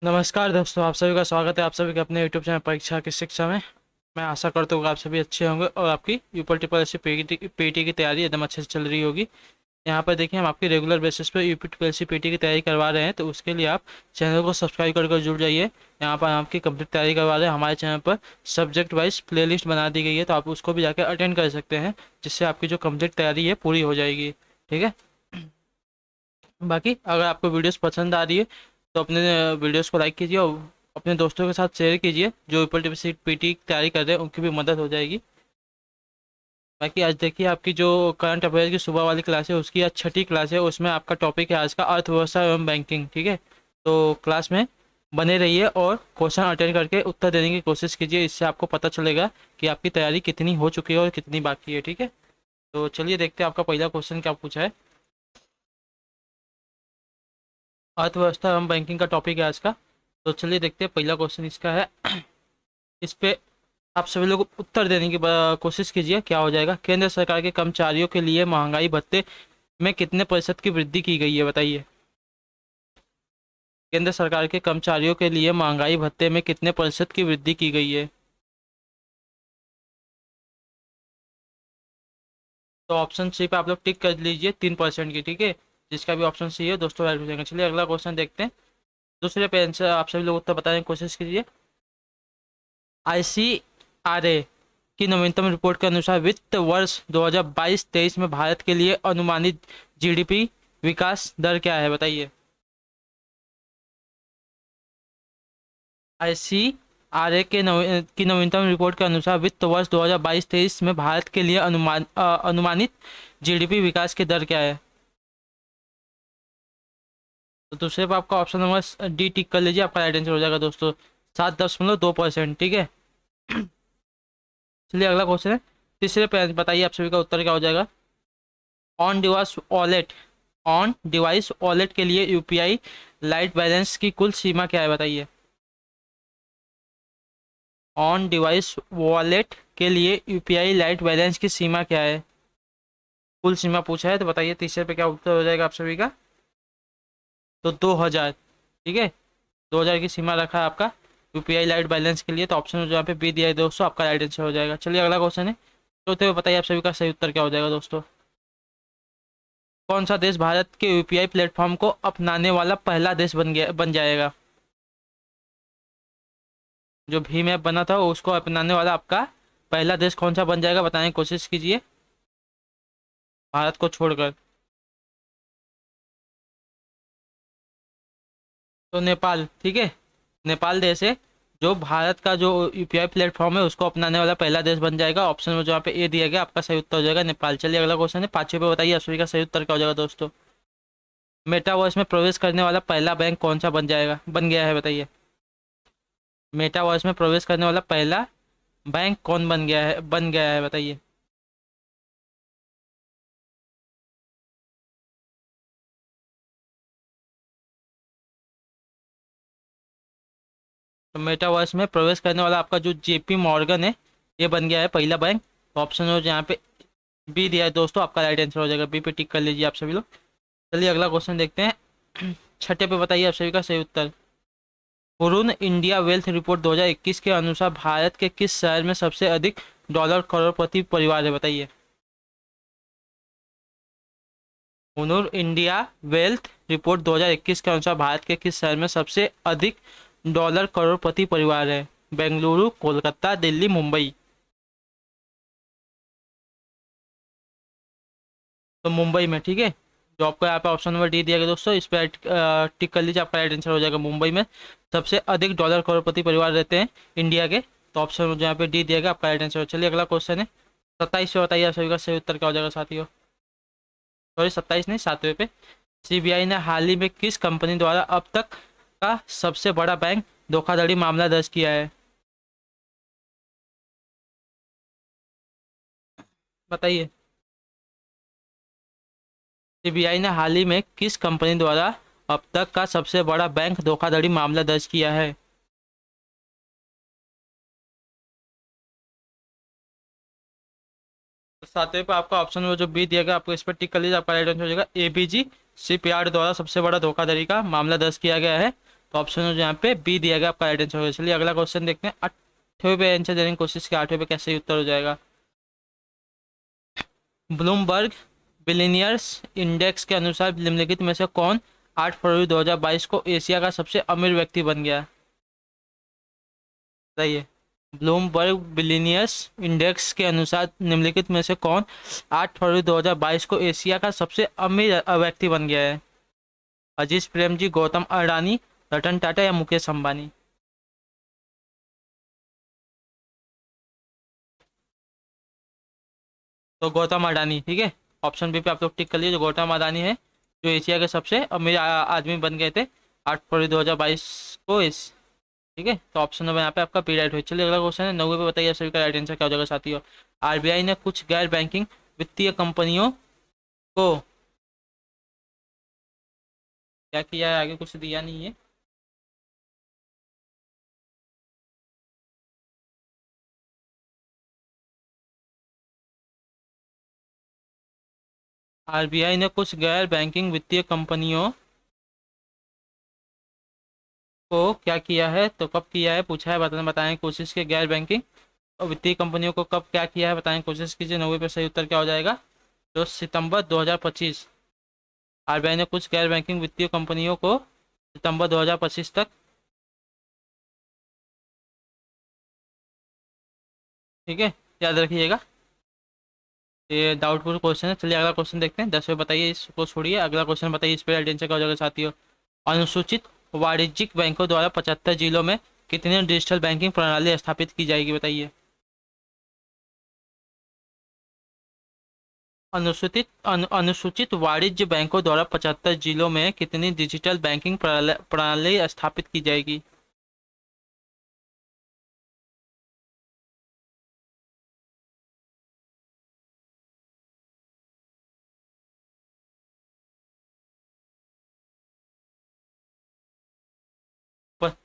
नमस्कार दोस्तों, आप सभी का स्वागत है आप सभी के अपने यूट्यूब चैनल परीक्षा की शिक्षा में। मैं आशा करता हूँ कि आप सभी अच्छे होंगे और आपकी UP triple S C PT की तैयारी एकदम अच्छे से चल रही होगी। यहाँ पर देखिए, हम आपकी रेगुलर बेसिस पे UP triple S C PT की तैयारी करवा रहे हैं, तो उसके लिए आप चैनल को सब्सक्राइब कर जुड़ जाइए। यहाँ पर हम आपकी कंप्लीट तैयारी करवा रहे हैं। हमारे चैनल पर सब्जेक्ट वाइज प्लेलिस्ट बना दी गई है, तो आप उसको भी जाकर अटेंड कर सकते हैं, जिससे आपकी जो कंप्लीट तैयारी है पूरी हो जाएगी। ठीक है। बाकी अगर आपको वीडियोस पसंद आ रही है तो अपने वीडियोस को लाइक कीजिए और अपने दोस्तों के साथ शेयर कीजिए जो ऊपर टिप्स पीटी की तैयारी कर रहे हैं, उनकी भी मदद हो जाएगी। बाकी आज देखिए, आपकी जो करंट अफेयर की सुबह वाली क्लास है उसकी आज छठी क्लास है। उसमें आपका टॉपिक है आज का अर्थव्यवस्था एवं बैंकिंग। ठीक है, तो क्लास में बने रहिए और क्वेश्चन अटेंड करके उत्तर देने की कोशिश कीजिए। इससे आपको पता चलेगा कि आपकी तैयारी कितनी हो चुकी है और कितनी बाकी है। ठीक है, तो चलिए देखते हैं आपका पहला क्वेश्चन क्या पूछा है। अर्थव्यवस्था एवं बैंकिंग का टॉपिक है आज का। तो चलिए देखते हैं, पहला क्वेश्चन इसका है। इस पे आप सभी लोग उत्तर देने की कोशिश कीजिए, क्या हो जाएगा। केंद्र सरकार के कर्मचारियों के लिए महंगाई भत्ते में कितने प्रतिशत की वृद्धि की गई है, बताइए। केंद्र सरकार के कर्मचारियों के लिए महंगाई भत्ते में कितने प्रतिशत की वृद्धि की गई है। तो ऑप्शन सी पे आप लोग टिक कर लीजिए, 3% की। ठीक है, जिसका भी ऑप्शन सी है दोस्तों राइट हो जाएगा। चलिए अगला क्वेश्चन देखते हैं। दूसरे पे आंसर आप सभी लोग उत्तर बताने की कोशिश कीजिए। आईसीआरए की नवीनतम रिपोर्ट के अनुसार वित्त वर्ष 2022-23 में भारत के लिए अनुमानित जीडीपी विकास दर क्या है, बताइए। आईसीआरए की नवीनतम रिपोर्ट के अनुसार वित्त वर्ष 2022-23 में भारत के लिए अनुमानित जीडीपी विकास की दर क्या है। तो दूसरे पर आपका ऑप्शन नंबर डी टिक कर लीजिए, आपका राइट आंसर हो जाएगा दोस्तों 7.2%। ठीक है, चलिए अगला क्वेश्चन है। तीसरे पे बताइए आप सभी का उत्तर क्या हो जाएगा। On device wallet on device wallet के लिए यूपीआई लाइट बैलेंस की कुल सीमा क्या है, बताइए। ऑन डिवाइस वॉलेट के लिए यूपीआई लाइट बैलेंस की सीमा क्या है, कुल सीमा पूछा है, तो बताइए तीसरे पे क्या उत्तर हो जाएगा आप सभी का। तो 2000। ठीक है, 2000 की सीमा रखा है आपका यूपीआई लाइट बैलेंस के लिए। तो ऑप्शन जहाँ पे बी दिया है दोस्तों, आपका राइट आंसर हो जाएगा। चलिए अगला क्वेश्चन है। चौथे पे बताइए आप सभी का सही उत्तर क्या हो जाएगा दोस्तों। कौन सा देश भारत के यूपीआई प्लेटफॉर्म को अपनाने वाला पहला देश बन जाएगा। जो भीम ऐप बना था उसको अपनाने वाला आपका पहला देश कौन सा बन जाएगा, बताने की कोशिश कीजिए, भारत को छोड़कर। तो नेपाल। ठीक है, नेपाल देश है जो भारत का जो यूपीआई प्लेटफॉर्म है उसको अपनाने वाला पहला देश बन जाएगा। ऑप्शन में जहाँ पे ए दिया गया, आपका सही उत्तर हो जाएगा नेपाल। चलिए अगला क्वेश्चन है। पांचवे पे बताइए आप सभी का सही उत्तर क्या हो जाएगा दोस्तों। मेटावर्स में प्रवेश करने वाला पहला बैंक कौन सा बन गया है, बताइए। मेटावर्स में प्रवेश करने वाला पहला बैंक कौन बन गया है, बताइए। तो मेटावर्स में प्रवेश करने वाला आपका जो जेपी मॉर्गन है, ये बन गया है पहला बैंक। तो ऑप्शन हो यहाँ पे बी दिया है दोस्तों, आपका राइट आंसर हो जाएगा। बी पे टिक कर लीजिए आप सभी लोग। चलिए अगला क्वेश्चन देखते हैं। छठे पे बताइए आप सभी का सही उत्तर। हुरून इंडिया वेल्थ रिपोर्ट 2021 के अनुसार भारत के किस शहर में सबसे अधिक डॉलर करोड़पति परिवार है, बताइए। हुनूर इंडिया वेल्थ रिपोर्ट 2021 के अनुसार भारत के किस शहर में सबसे अधिक डॉलर करोड़पति परिवार है। बेंगलुरु, कोलकाता, दिल्ली, मुंबई। तो मुंबई में। ठीक है, जो आपको यहाँ पे ऑप्शन नंबर डी दिया गया दोस्तों, इस पर टिक कर लीजिए, आपका राइट आंसर हो जाएगा। मुंबई में सबसे अधिक डॉलर करोड़पति परिवार रहते हैं इंडिया के। तो ऑप्शन जहाँ पे डी दिया गया, आपका राइट आंसर। चलिए अगला क्वेश्चन है। 27 पे बताइए आप सभी का सही उत्तर क्या हो जाएगा साथियों। सॉरी 27 नहीं, 7वें पे। सीबीआई ने हाल ही में किस कंपनी द्वारा अब तक का सबसे बड़ा बैंक धोखाधड़ी मामला दर्ज किया है, बताइए। सीबीआई ने हाल ही में किस कंपनी द्वारा अब तक का सबसे बड़ा बैंक धोखाधड़ी मामला दर्ज किया है। तो सातवें पे आपका ऑप्शन वो जो बी दिया गया, आपको इस पर टिक कर लीजिए, आपका राइट आंसर हो जाएगा एबीजी शिपयार्ड द्वारा सबसे बड़ा धोखाधड़ी का मामला दर्ज किया गया है। तो ऑप्शन जो यहाँ पे बी दिया गया आपका राइट आंसर होगा। चलिए अगला क्वेश्चन देखते हैं। 8वें पे आंसर देने की कोशिश की, 8वें पे कैसे ही उत्तर हो जाएगा। ब्लूमबर्ग बिलियनियर्स इंडेक्स के अनुसार निम्नलिखित में से कौन 8 फरवरी 2022 को एशिया का सबसे अमीर व्यक्ति बन गया? बताइए। ब्लूमबर्ग बिलियनियर्स इंडेक्स के अनुसार निम्नलिखित में से कौन 8 फरवरी 2022 को एशिया का सबसे अमीर व्यक्ति बन गया है? अजीज प्रेमजी, गौतम अडानी, रतन टाटा या मुकेश अंबानी? तो गौतम अडानी, ठीक है। ऑप्शन बी पे आप लोग टिक कर लिए, जो गौतम अडानी है, जो एशिया के सबसे अमीर आदमी बन गए थे 8 फरवरी 2022 को इस, ठीक है। तो ऑप्शन नंबर यहाँ पे आपका बी राइट हो। चलिए अगला क्वेश्चन है। 9वें पे बताइए सभी का राइट आंसर क्या हो जाएगा साथियों। आरबीआई ने कुछ गैर बैंकिंग वित्तीय कंपनियों को क्या किया है, आगे कुछ दिया नहीं है। आरबीआई ने कुछ गैर बैंकिंग वित्तीय कंपनियों को क्या किया है, तो कब किया है पूछा है, बताने की कोशिश की। गैर बैंकिंग और वित्तीय कंपनियों को कब क्या किया है बताने की कोशिश कीजिए। 90 पे सही उत्तर क्या हो जाएगा? तो सितंबर 2025। आरबीआई ने कुछ गैर बैंकिंग वित्तीय कंपनियों को सितंबर 2025 तक, ठीक है, याद रखिएगा। ये डाउटफुल क्वेश्चन है। चलिए अगला क्वेश्चन देखते हैं। 10वें बताइए, इसको छोड़िए, अगला क्वेश्चन बताइए। इस पर आंसर क्या हो जाएगा साथियों। अनुसूचित वाणिज्यिक बैंकों द्वारा 75 जिलों में कितनी डिजिटल बैंकिंग प्रणाली स्थापित की जाएगी? बताइए। अनुसूचित वाणिज्य बैंकों द्वारा 75 जिलों में कितनी डिजिटल बैंकिंग प्रणाली स्थापित की जाएगी? प-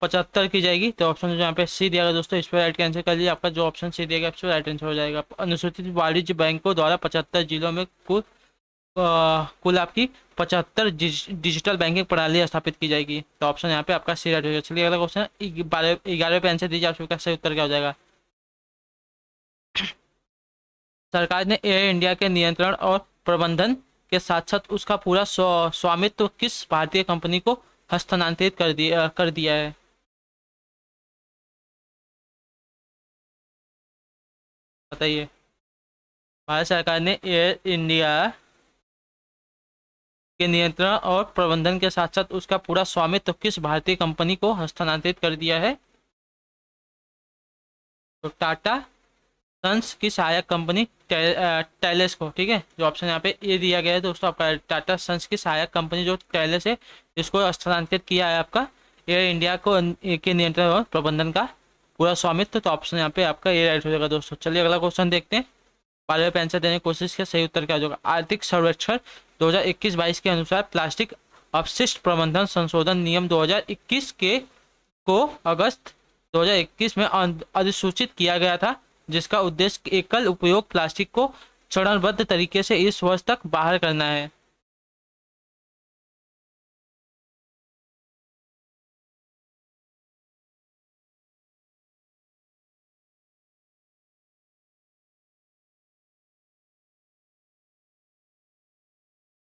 75 की जाएगी। तो ऑप्शन जो यहाँ पे सी दिया गया दोस्तों, इस पर राइट आंसर कर लीजिए। आपका जो ऑप्शन सी दिया गया इस पर राइट आंसर हो जाएगा। अनुसूचित वाणिज्य बैंकों द्वारा 75 जिलों में कुल आपकी 75 डिजिटल बैंकिंग प्रणाली स्थापित की जाएगी। तो ऑप्शन यहाँ पे आपका सी राइट हो जाएगा। चलिए अगला क्वेश्चन 11वें पे आंसर दीजिए। आपका सही उत्तर क्या हो जाएगा। सरकार ने एयर इंडिया के नियंत्रण और प्रबंधन के साथ साथ उसका पूरा स्वामित्व किस भारतीय कंपनी को हस्तांतरित कर दिया है? बताइए। भारत सरकार ने एयर इंडिया के नियंत्रण और प्रबंधन के साथ साथ उसका पूरा स्वामित्व किस भारतीय कंपनी को हस्तांतरित कर दिया है? तो टाटा सन्स की सहायक कंपनी टेलेस को, ठीक है। जो ऑप्शन यहाँ पे ए दिया गया है दोस्तों, आपका टाटा सन्स की सहायक कंपनी जो टेलेस है, इसको स्थानांतरित किया है आपका एयर इंडिया को के नियंत्रण और प्रबंधन का पूरा स्वामित्व। तो ऑप्शन यहाँ पे आपका ए राइट हो जाएगा दोस्तों। चलिए अगला क्वेश्चन देखते हैं। बारहवें पे आंसर देने की कोशिश किया, सही उत्तर क्या हो जाएगा। आर्थिक सर्वेक्षण 2021-22 के अनुसार प्लास्टिक अपशिष्ट प्रबंधन संशोधन नियम 2021 के को अगस्त 2021 में अधिसूचित किया गया था, जिसका उद्देश्य एकल उपयोग प्लास्टिक को चरणबद्ध तरीके से इस वर्ष तक बाहर करना है।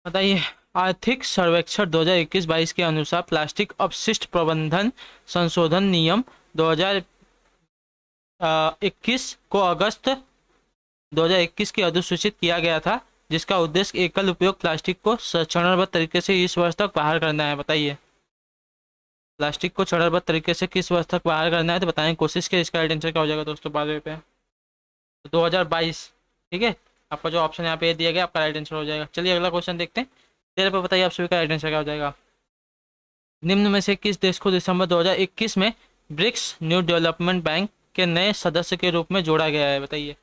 बताइए। आर्थिक सर्वेक्षण 2021-22 के अनुसार प्लास्टिक अपशिष्ट प्रबंधन संशोधन नियम 2021 को अगस्त 2021 की अधिसूचित किया गया था, जिसका उद्देश्य एकल उपयोग प्लास्टिक को चरणबद्ध तरीके से इस वर्ष तक बाहर करना है। बताइए। प्लास्टिक को चरणबद्ध तरीके से किस वर्ष तक बाहर करना है, तो बताने की कोशिश की। इसका राइट आंसर क्या हो जाएगा दोस्तों 12वें पे? तो 2022, ठीक है। आपका जो ऑप्शन यहाँ पे दिया गया आपका राइट आंसर हो जाएगा। चलिए अगला क्वेश्चन देखते हैं। 13 पे बताइए आप सभी का राइट आंसर क्या हो जाएगा। निम्न में से किस देश को दिसंबर 2021 में ब्रिक्स न्यू डेवलपमेंट बैंक के नए सदस्य के रूप में जोड़ा गया है? बताइए।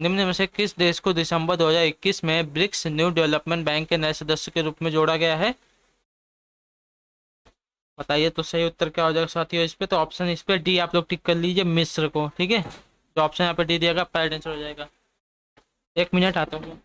निम्न में से किस देश को दिसंबर 2021 में ब्रिक्स न्यू डेवलपमेंट बैंक के नए सदस्य के रूप में जोड़ा गया है? बताइए। तो सही उत्तर क्या हो जाएगा साथियों इस पे? तो ऑप्शन इस पे डी आप लोग टिक कर लीजिए, मिस्र को, ठीक है। तो ऑप्शन यहाँ पे डी दिया गया, आपका राइट आंसर हो जाएगा। 1 मिनट आता हूँ।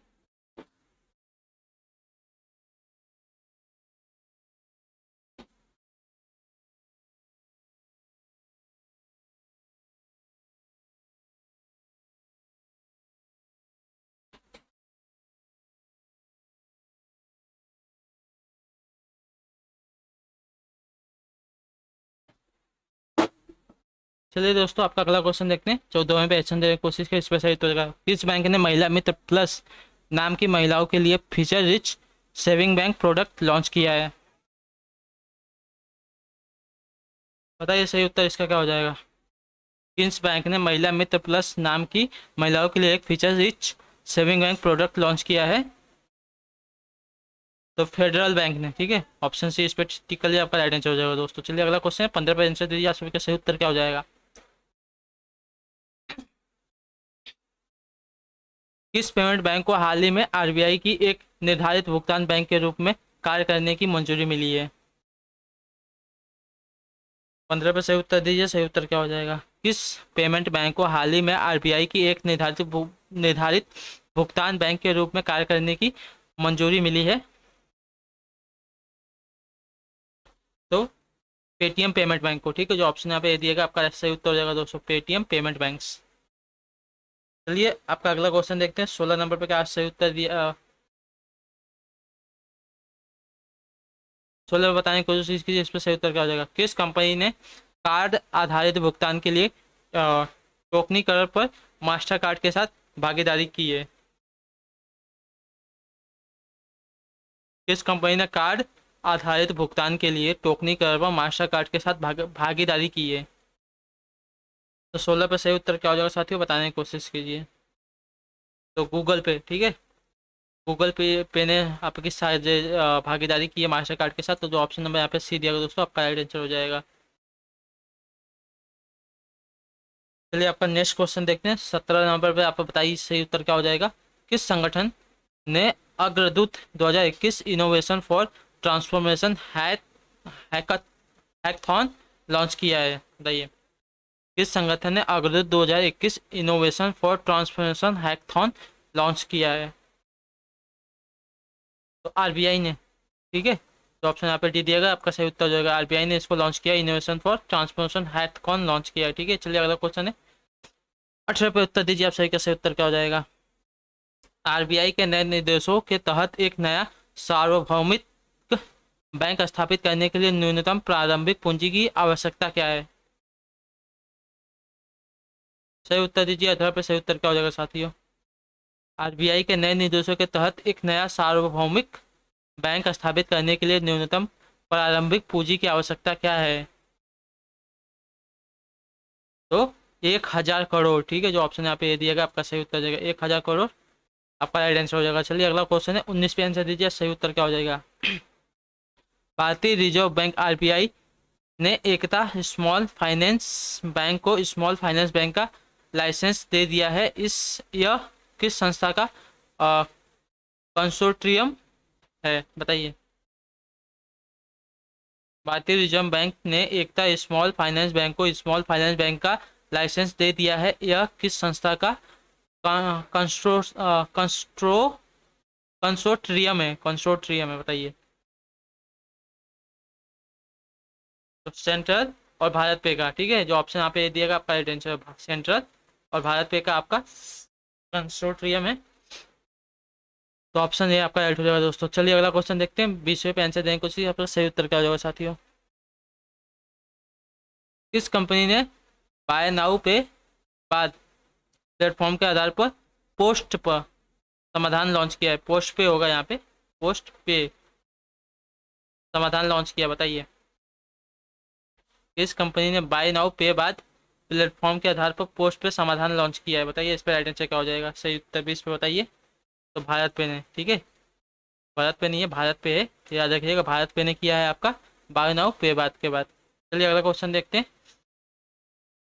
चलिए दोस्तों, आपका अगला क्वेश्चन देखते हैं। 14वें पे एक्शन देने की कोशिश की, इस पर सही उत्तर देगा। किस बैंक ने महिला मित्र प्लस नाम की महिलाओं के लिए feature rich saving bank product launch किया है? बताइए सही उत्तर इसका क्या हो जाएगा। किस बैंक ने महिला मित्र प्लस नाम की महिलाओं के लिए एक feature rich saving bank product launch किया है? तो फेडरल बैंक ने, ठीक है। ऑप्शन सी इस पर टिक कर लिया, आपका राइट आंसर हो जाएगा दोस्तों। चलिए अगला क्वेश्चन है, 15 पे आंसर दीजिए, आप सभी का सही उत्तर क्या हो जाएगा। किस पेमेंट बैंक को हाल ही में आरबीआई की एक निर्धारित भुगतान बैंक के रूप में कार्य करने की मंजूरी मिली है? 15 पे सही उत्तर दीजिए, सही उत्तर क्या हो जाएगा। किस पेमेंट बैंक को हाल ही में आरबीआई की एक निर्धारित भुगतान बैंक के रूप में कार्य करने की मंजूरी मिली है? तो पेटीएम पेमेंट बैंक को, ठीक है। जो ऑप्शन यहाँ पे दिएगा आपका सही उत्तर हो जाएगा दोस्तों, पेटीएम पेमेंट बैंक्स। चलिए आपका अगला क्वेश्चन देखते हैं। 16 नंबर पे क्या सही उत्तर दिया, 16 बताने की कोशिश कीजिए, इस पर सही उत्तर क्या हो जाएगा। किस कंपनी ने कार्ड आधारित भुगतान के लिए टोकनीकरण पर मास्टर कार्ड के साथ भागीदारी की है? किस कंपनी ने कार्ड आधारित भुगतान के लिए टोकनीकरण पर मास्टर कार्ड के साथ भागीदारी की है? तो 16 पे सही उत्तर क्या हो जाएगा साथियों, बताने की कोशिश कीजिए। तो गूगल पे, ठीक है। गूगल पे ने आपकी भागीदारी की है मास्टर कार्ड के साथ। तो जो ऑप्शन नंबर यहाँ पे सी दिया गया दोस्तों, आपका राइट आंसर हो जाएगा। चलिए आपका नेक्स्ट क्वेश्चन देखते हैं। 17 नंबर पे आप बताइए सही उत्तर क्या हो जाएगा। किस संगठन ने अग्रदूत 2021 innovation for transformation hackathon launch किया है? बताइए। किस संगठन ने अग्रदूत 2021 innovation for transformation hackathon launch किया है? तो आरबीआई ने, ठीक है। तो ऑप्शन यहाँ पे डी दिएगा, आपका सही उत्तर हो जाएगा। आरबीआई ने इसको लॉन्च किया, innovation for transformation hackathon launch किया है, ठीक है। चलिए अगला क्वेश्चन है, 18 पे उत्तर दीजिए, आप सही का सही उत्तर क्या हो जाएगा। आरबीआई के नए निर्देशों के तहत एक नया सार्वभौमिक बैंक स्थापित करने के लिए न्यूनतम प्रारंभिक पूंजी की आवश्यकता क्या है? सही उत्तर दीजिए, 18 पे सही उत्तर क्या हो जाएगा साथियों। आरबीआई के नए निर्देशों के तहत एक नया सार्वभौमिक बैंक स्थापित करने के लिए न्यूनतम प्रारंभिक पूंजी की आवश्यकता क्या है? तो 1,000 करोड़, ठीक है। जो ऑप्शन यहाँ पे दिया गया, आपका सही उत्तर जाएगा 1,000 करोड़, आपका राइट आंसर हो जाएगा। चलिए अगला क्वेश्चन है, 19 पे आंसर दीजिए, सही उत्तर क्या हो जाएगा। भारतीय रिजर्व बैंक आरबीआई ने एकता स्मॉल फाइनेंस बैंक को स्मॉल फाइनेंस बैंक का लाइसेंस दे दिया है। यह किस संस्था का कंसोर्टियम है? बताइए। भारतीय रिजर्व बैंक ने एकता स्मॉल फाइनेंस बैंक को स्मॉल फाइनेंस बैंक का लाइसेंस दे दिया है। यह किस संस्था का कंस्ट्रो कंस्ट्रो कंसोर्टियम है? बताइए। तो सेंट्रल और भारत पे का, ठीक है। जो ऑप्शन यहाँ पे दिएगा, आपका राइट आंसर सेंट्रल और भारत पे का आपका कंसोर्टियम है। तो ऑप्शन ए आपका राइट हो जाएगा दोस्तों। चलिए अगला क्वेश्चन देखते हैं। 20वें पे आंसर देने की कोशिश, आपका सही उत्तर क्या हो जाएगा साथियों। किस कंपनी ने बाय नाउ पे बाद प्लेटफॉर्म के आधार पर पोस्ट पर समाधान लॉन्च किया है? पोस्ट पे होगा यहाँ पे, पोस्ट पे समाधान लॉन्च किया, बताइए। किस कंपनी ने बाय नाउ पे बाद प्लेटफॉर्म के आधार पर पोस्ट पे समाधान लॉन्च किया है? बताइए, इस पर राइट आंसर क्या हो जाएगा। सही उत्तर भी इस पे बताइए। तो भारत पे ने, ठीक है। भारत पे नहीं है, भारत पे है, तो याद रखिएगा, भारत पे ने किया है आपका बाय नाउ पे बाद के बाद। चलिए अगला क्वेश्चन देखते हैं।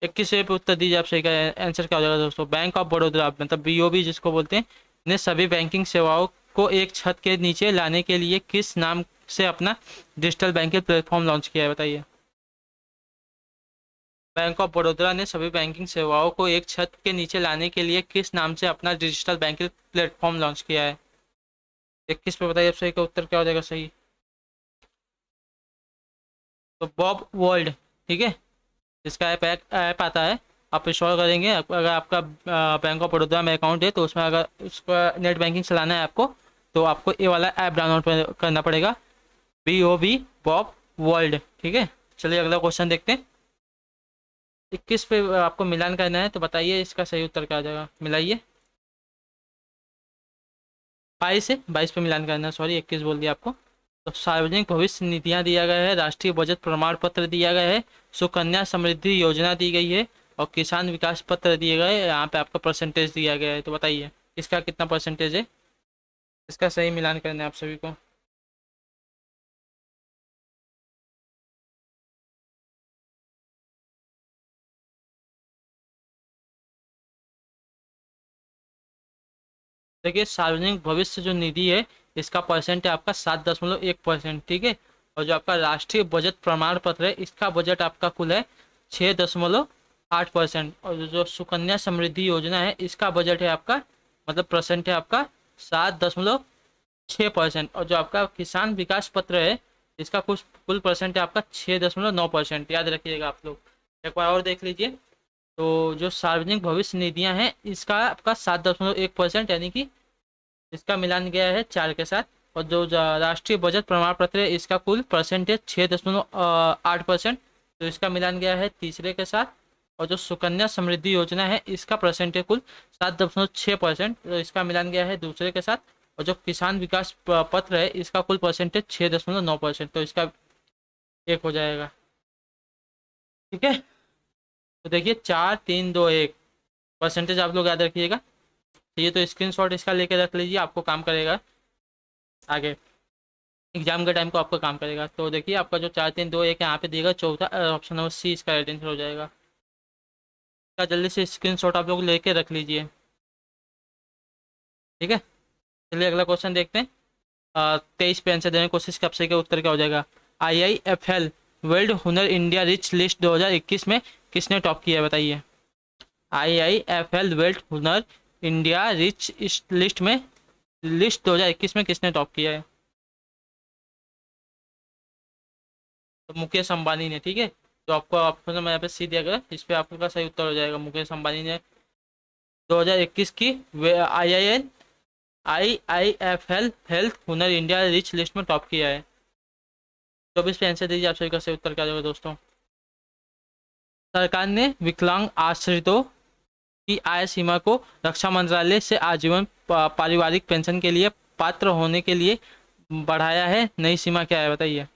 21वें पे उत्तर दीजिए, आप सही का आंसर क्या हो जाएगा दोस्तों। बैंक ऑफ बड़ौदा, मतलब बीओबी जिसको बोलते हैं, ने सभी बैंकिंग सेवाओं को एक छत के नीचे लाने के लिए किस नाम से अपना डिजिटल बैंकिंग प्लेटफॉर्म लॉन्च किया है? बताइए। बैंक ऑफ बड़ौदा ने सभी बैंकिंग सेवाओं को एक छत के नीचे लाने के लिए किस नाम से अपना डिजिटल बैंकिंग प्लेटफॉर्म लॉन्च किया है? 21 पे बताइए, आप सही का उत्तर क्या हो जाएगा सही। तो बॉब वर्ल्ड, ठीक है। इसका ऐप आता है, आप इंस्टॉल करेंगे। अगर आपका बैंक ऑफ बड़ौदा में अकाउंट है, तो उसमें अगर उसका नेट बैंकिंग चलाना है आपको, तो आपको ये वाला ऐप डाउनलोड करना पड़ेगा, BOB बॉब वर्ल्ड, ठीक है। चलिए अगला क्वेश्चन देखते हैं। 21 पे आपको मिलान करना है, तो बताइए इसका सही उत्तर क्या आ जाएगा, मिलाइए। 22 पे मिलान करना है, सॉरी 21 बोल दिया आपको। तो सार्वजनिक भविष्य निधियां दिया गया है, राष्ट्रीय बचत प्रमाण पत्र दिया गया है, सुकन्या समृद्धि योजना दी गई है, और किसान विकास पत्र दिए गए। यहाँ पे आपका परसेंटेज दिया गया है, तो बताइए इसका कितना परसेंटेज है। इसका सही मिलान करना है आप सभी को। देखिए सार्वजनिक भविष्य जो निधि है, इसका परसेंट है आपका 7.1%, ठीक है। और जो आपका राष्ट्रीय बजट प्रमाण पत्र है, इसका बजट आपका कुल है 6.8%। और जो सुकन्या समृद्धि योजना है, इसका बजट है आपका, मतलब परसेंट है आपका 7.6%। और जो आपका किसान विकास पत्र है, इसका कुछ कुल परसेंट है आपका 6.9%। याद रखिएगा आप लोग, एक बार और देख लीजिए। तो जो सार्वजनिक भविष्य निधियां हैं, इसका आपका 7.1%, यानी कि इसका मिलान गया है 4 के साथ। और जो राष्ट्रीय बजट प्रमाण पत्र है, इसका कुल परसेंटेज 6.8%, तो इसका मिलान गया है तीसरे के साथ। और जो सुकन्या समृद्धि योजना है, इसका परसेंटेज कुल 7.6%, तो इसका मिलान गया है दूसरे के साथ। और जो किसान विकास पत्र है, इसका कुल परसेंटेज 6.9%, तो इसका एक हो जाएगा, ठीक है। तो देखिए 4, 3, 2, 1 परसेंटेज आप लोग याद रखिएगा। तो ये तो स्क्रीनशॉट इसका लेके रख लीजिए, आपको काम करेगा आगे एग्जाम के टाइम को, आपका काम करेगा। तो देखिए आपका जो 4, 3, 2, 1 यहाँ पे दिएगा, चौथा ऑप्शन नंबर सी इसका राइट आंसर हो जाएगा। का जल्दी से स्क्रीनशॉट आप लोग लेके रख लीजिए, ठीक है। चलिए अगला क्वेश्चन देखते हैं। 23 पे आंसर देने की कोशिश कब से, का उत्तर क्या हो जाएगा। IIFL वर्ल्ड हुनर इंडिया रिच लिस्ट 2021 में किसने टॉप किया है, बताइए। IIFL वर्ल्ड हुनर इंडिया रिच लिस्ट में, लिस्ट 2021 में किसने टॉप किया है। तो मुकेश अंबानी ने, ठीक है। तो आपको ऑप्शन में यहाँ पे सी दिया गया, इस पे आपका सही उत्तर हो जाएगा। मुकेश अंबानी ने 2021 की IIFL हेल्थ हुनर इंडिया रिच लिस्ट में टॉप किया है। 24 पे आंसर दीजिए, आप सभी का सही उत्तर क्या होगा दोस्तों। सरकार ने विकलांग आश्रितों की आय सीमा को रक्षा मंत्रालय से आजीवन पारिवारिक पेंशन के लिए पात्र होने के लिए बढ़ाया है। नई सीमा क्या है, बताइए।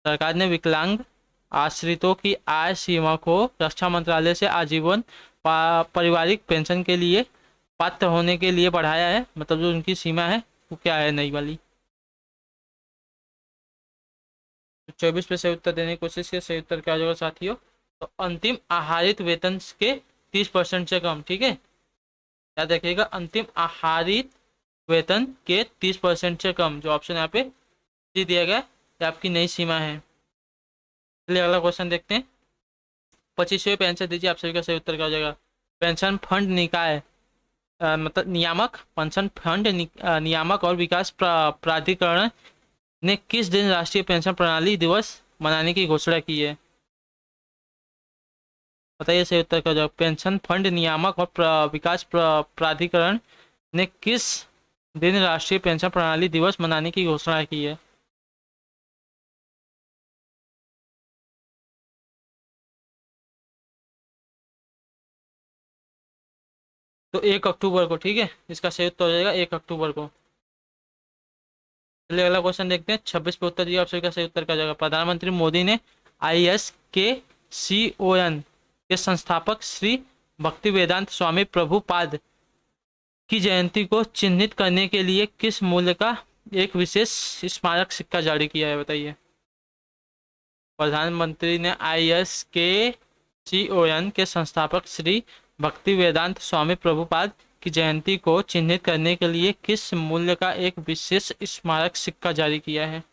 सरकार ने विकलांग आश्रितों की आय सीमा को रक्षा मंत्रालय से आजीवन पारिवारिक पेंशन के लिए पात्र होने के लिए बढ़ाया है, मतलब जो उनकी सीमा है वो क्या है नई वाली। 24 पे सही उत्तर देने की कोशिश की, सही उत्तर क्या हो जाएगा साथियों। तो अंतिम आहरित वेतन के 30% से कम, ठीक है। याद रखिएगा, अंतिम आहरित वेतन के 30% से कम, जो ऑप्शन यहाँ पे डी दिया गया है, ये आपकी नई सीमा है। चलिए अगला क्वेश्चन देखते हैं। 25वें पे आंसर दीजिए, आप सभी का सही उत्तर क्या हो जाएगा। पेंशन फंड निकाय मतलब नियामक, पेंशन फंड नियामक और विकास प्राधिकरण ने किस दिन राष्ट्रीय पेंशन प्रणाली दिवस मनाने की घोषणा की है, बताइए सही उत्तर क्या हो जाएगा। पेंशन फंड नियामक और विकास प्राधिकरण ने किस दिन राष्ट्रीय पेंशन प्रणाली दिवस मनाने की घोषणा की है। तो 1 अक्टूबर को, ठीक है। इसका सही उत्तर हो जाएगा 1 अक्टूबर को। चलिए अगला क्वेश्चन देखते हैं। 26 पे उत्तर दिया, आप सभी का सही उत्तर क्या हो जाएगा। प्रधानमंत्री मोदी ने ISKCON के संस्थापक श्री भक्ति वेदांत स्वामी प्रभुपाद की जयंती को चिन्हित करने के लिए किस मूल्य का एक विशेष स्मारक सिक्का जारी किया है, बताइए। प्रधानमंत्री ने ISKCON के संस्थापक श्री भक्ति वेदांत स्वामी प्रभुपाद की जयंती को चिन्हित करने के लिए किस मूल्य का एक विशेष स्मारक सिक्का जारी किया है।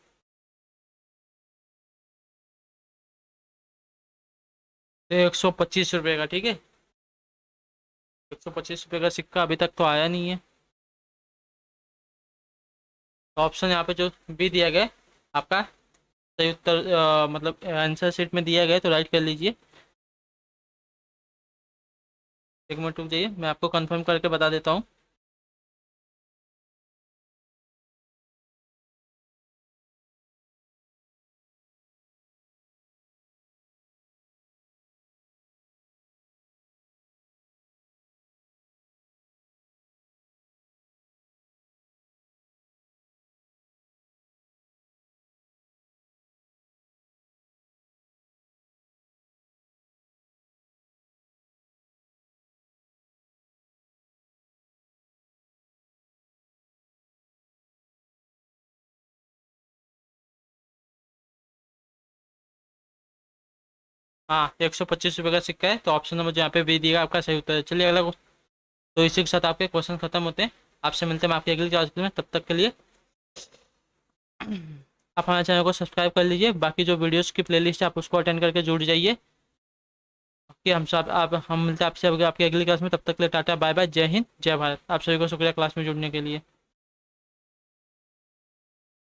125 रुपये का, ठीक है। 125 रुपये का सिक्का अभी तक तो आया नहीं है। तो ऑप्शन यहाँ पे जो भी दिया गया है, आपका सही उत्तर मतलब आंसर शीट में दिया गया है, तो राइट कर लीजिए। एक मिनट रुक जाइए, मैं आपको कंफर्म करके बता देता हूँ। हाँ, 125 रुपये का सिक्का है, तो ऑप्शन नंबर जो यहाँ पे बी दिएगा आपका सही उत्तर है। चलिए अगला तो इसी के साथ आपके क्वेश्चन खत्म होते हैं। आपसे मिलते हैं आपकी अगली क्लास में, तब तक के लिए आप हमारे चैनल को सब्सक्राइब कर लीजिए। बाकी जो वीडियोस की प्लेलिस्ट है आप उसको अटेंड करके जुड़ जाइए। कि हम सब आप हम मिलते हैं आपसे आपकी अगली क्लास में, तब तक के लिए टाटा बाय बाय, जय हिंद जय भारत। आप सभी को शुक्रिया क्लास में जुड़ने के लिए।